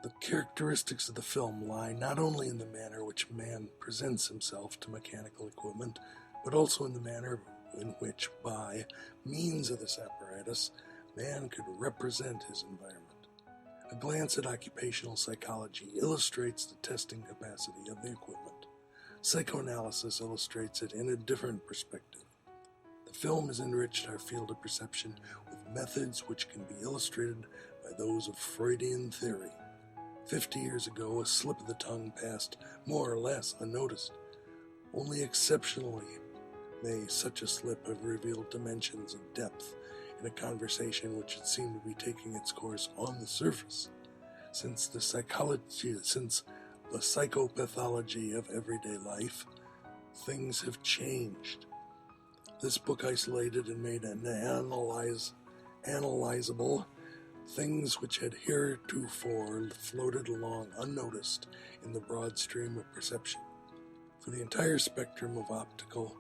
The characteristics of the film lie not only in the manner which man presents himself to mechanical equipment, but also in the manner in which, by means of this apparatus, man could represent his environment. A glance at occupational psychology illustrates the testing capacity of the equipment. Psychoanalysis illustrates it in a different perspective. The film has enriched our field of perception with methods which can be illustrated by those of Freudian theory. 50 years ago, a slip of the tongue passed more or less unnoticed. Only exceptionally may such a slip have revealed dimensions of depth in a conversation which had seemed to be taking its course on the surface. Since the psychopathology of everyday life, things have changed. This book isolated and made analyzable things which had heretofore floated along unnoticed in the broad stream of perception. For the entire spectrum of optical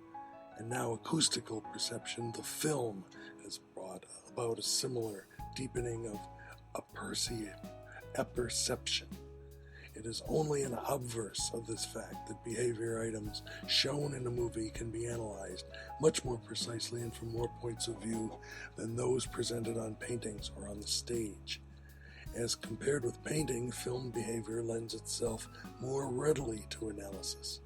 and now acoustical perception, the film has brought about a similar deepening of apperception. It is only an obverse of this fact that behavior items shown in a movie can be analyzed much more precisely and from more points of view than those presented on paintings or on the stage. As compared with painting, film behavior lends itself more readily to analysis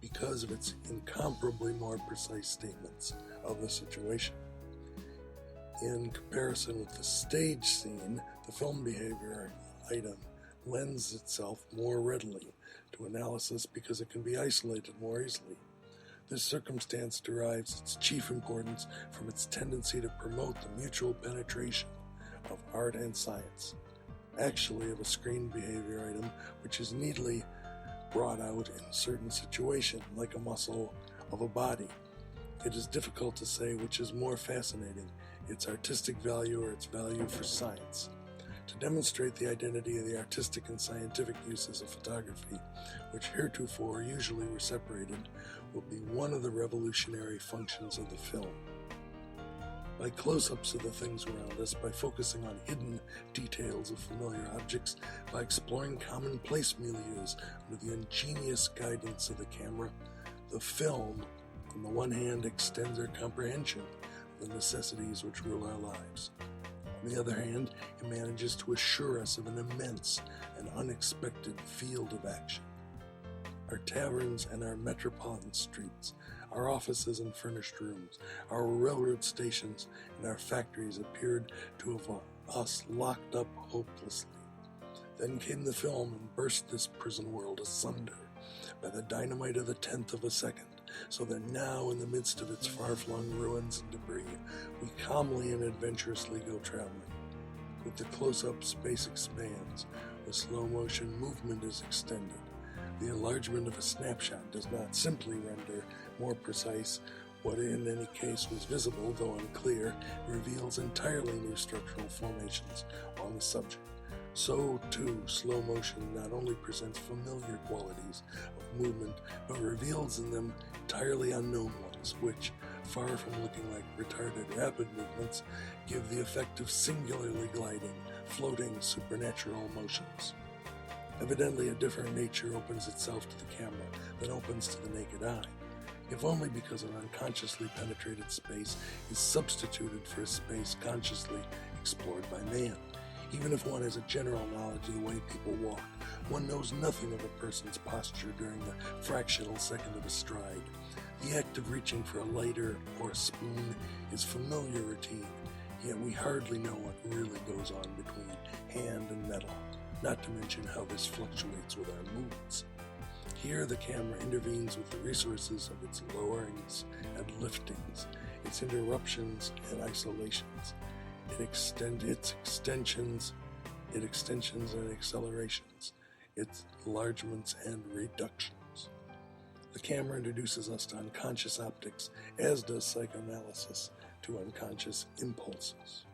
because of its incomparably more precise statements of the situation. In comparison with the stage scene, the film behavior item lends itself more readily to analysis because it can be isolated more easily. This circumstance derives its chief importance from its tendency to promote the mutual penetration of art and science, actually of a screen behavior item which is neatly brought out in certain situations, like a muscle of a body. It is difficult to say which is more fascinating, its artistic value or its value for science. To demonstrate the identity of the artistic and scientific uses of photography, which heretofore usually were separated, will be one of the revolutionary functions of the film. By close-ups of the things around us, by focusing on hidden details of familiar objects, by exploring commonplace milieus under the ingenious guidance of the camera, the film, on the one hand, extends our comprehension of the necessities which rule our lives. On the other hand, it manages to assure us of an immense and unexpected field of action. Our taverns and our metropolitan streets, our offices and furnished rooms, our railroad stations and our factories appeared to have us locked up hopelessly. Then came the film and burst this prison world asunder by the dynamite of the tenth of a second, so that now, in the midst of its far-flung ruins and debris, we calmly and adventurously go traveling. With the close-up, space expands. With slow-motion, movement is extended. The enlargement of a snapshot does not simply render more precise what in any case was visible, though unclear, reveals entirely new structural formations on the subject. So, too, slow motion not only presents familiar qualities of movement, but reveals in them entirely unknown ones, which, far from looking like retarded rapid movements, give the effect of singularly gliding, floating, supernatural motions. Evidently, a different nature opens itself to the camera than opens to the naked eye, if only because an unconsciously penetrated space is substituted for a space consciously explored by man. Even if one has a general knowledge of the way people walk, one knows nothing of a person's posture during the fractional second of a stride. The act of reaching for a lighter or a spoon is familiar routine, yet we hardly know what really goes on between hand and metal, not to mention how this fluctuates with our moods. Here the camera intervenes with the resources of its lowerings and liftings, its interruptions and isolations, its extensions and accelerations, its enlargements and reductions. The camera introduces us to unconscious optics, as does psychoanalysis to unconscious impulses.